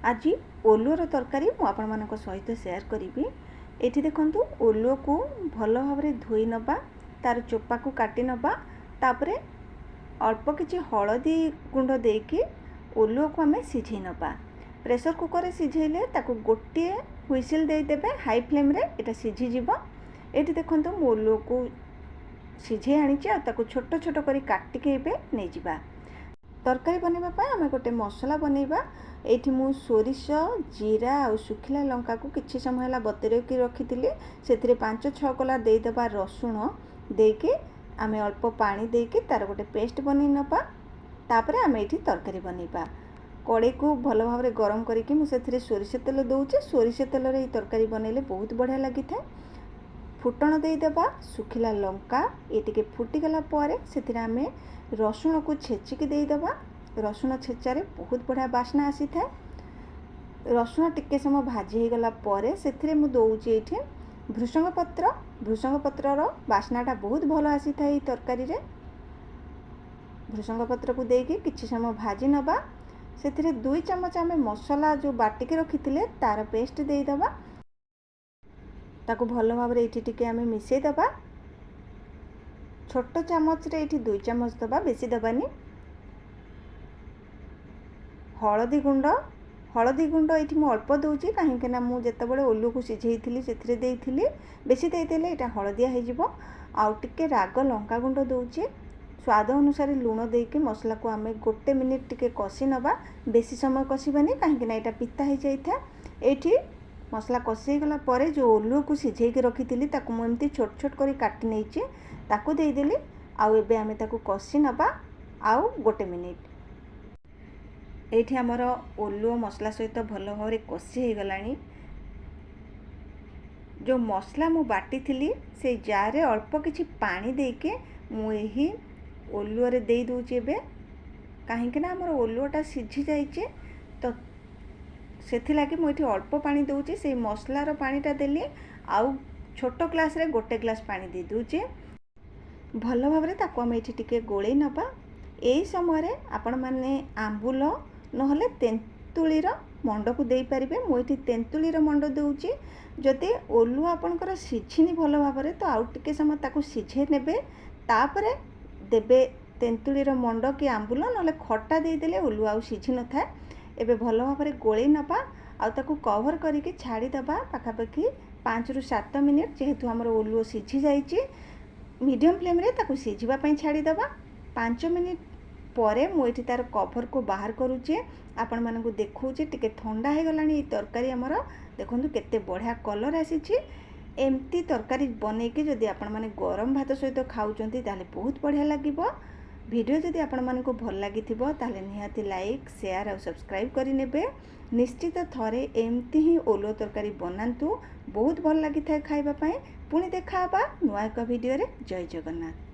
आज ओलुओर तरकारी मु आपण सहित शेयर करी। एठी देखंतु ओलुओ को भल भाव धोई नबा, तार चोपा को काटी नबा, तापरे अल्प किछि हळदी गुंड देकी ओलुओ को आमे सिझेई नबा। प्रेशर कुकर रे सिझेइले ताको गोटे हुइसिल देई देबे हाई फ्लेम रे, एटा सिझी जिवो। एठी देखंतु मु ओलुओ को सिझेई आनिछि आ ताको छोट छोट करी काटिके एबे नै जिबा। तरकारी बनैबा पय आमे गोटे मसला बनैबा। एठी मु सोरिष, जीरा और सुखिला लंका को किछि समय हला बतरेकी रखिथिली। सेथिरे 5-6 कला देई देबा रसुण देके आमे अल्प पानी देके तार गोटे पेस्ट बनै नबा। तापरे आमे एठी तरकारी बनैबा। कड़े को भल भाव गरम करके मु सेथिरे सोरिष तेल दउचे। सोरिष तेल रे तरकारी बनैले बहुत बढ़िया लागि थाए। फुटण देई देबा, सुखिला लंका ए टिके फुटी गला परे सेथिरे आमे रसुण को छेचिकी देई देबा। रसुण छेचारे बहुत बढ़िया बास्ना आसी थाए। रसुण टिके समय भाजी हो गला परे सेथिरे मु दउची एठी भृषंग पत्र। भृषंग पत्र रो बास्नाटा बहुत भल आसी थाए तरकारी रे। भृषंग पत्र को देके किछि समय भाजी नबा। सेथिरे 2 चम्मच आमे मसला जो बाटिके रखिथिले तार पेस्ट देई देबा। ताको भल भाव रे एठी टिके आमे मिसेई देबा। छोट चामच रे एठी 2 चम्मच दबा, बेसी दबानी। हळदी गुंड एठी मु अल्प दउची, काहेकि ना मु जेतेबेले ओलु को सिझेइथिली सेथिरे देइथिली। बेसी देइतेले एटा हळदिया हे जिवो। आ टिके राग लंका गुंड दउची। स्वाद अनुसार लूण देके मसला को आमे 1 मिनिट टिके कसी नबा। बेसी समय कसीबानी, काहेकि ना एटा पिता हे जाइथा। एठी मसला कसी गला परे जो ओलु को सिझेइके रखिथिली ताको मु एमती छोट छोट करी काटी नेइची, ताको देई देली। आउ एबे आमे ताको कसी नबा आउ 1 मिनिट। एठी हमर ओलुओ मसला सहित भल भाव कसी हो गलानी। जो मसला मु बाटी थिली से जार रे अल्प किछि पानी देके मु एही ओलुओ रे देई दउची एबे। काहेकि ना हमर ओलुओटा सिझी जाइचे, तो सेथि लागि मु एठी अल्प पानी दउची। से मसला रो पानीटा देली आउ छोट ग्लास रे 1 ग्लास पानी दे दउची। भल भाव रे ताको हम एठी टिके गोळेई नबा। एई समय रे आपण माने आंबुल नहले तेंतुळीर मंड को देई परिबे। मु एठी तेंतुळीर मंड दउची। जदि ओलु आपनकर सिझिनी भल भाव रे तो आउ टिके समय ताको सिझे नेबे, तापरे देबे तेंतुळीर मंड कि आंबुल नहले खट्टा देई देले ओलु आउ सिझी न थाए। एबे भल भाव रे गोळेई नबा आउ ताको कवर करिके छाड़ी दबा पाखापाखि 5-7 मिनिट। जेहेतु हमर ओलुओ सिझी जाइची, मीडियम फ्लेम रे ताको सिझिबा पई छाड़ी दबा। 5 मिनिट परे मु एठी तार कवर को बाहर करूचे। आपण मानकु देखौचे टिके ठंडा हे गलानी। ई तरकारी हमर देखंतु केते बढ़िया कलर आसीची। एमती तरकारी बनेके जदि आपण माने गरम भात सहित खाउचंती ताले बहुत बढ़िया लागिबो। वीडियो जदि आपण मानकु भल लागिथिबो ताले निहाती लाइक, शेयर और सब्सक्राइब करि नेबे। निश्चित थरे एमती ही ओलुओ तरकारी बनांतु, बहुत भल लागि थाए खाइबा पई। पुणी देखा बा नुआ एक वीडियो रे। जय जगन्नाथ।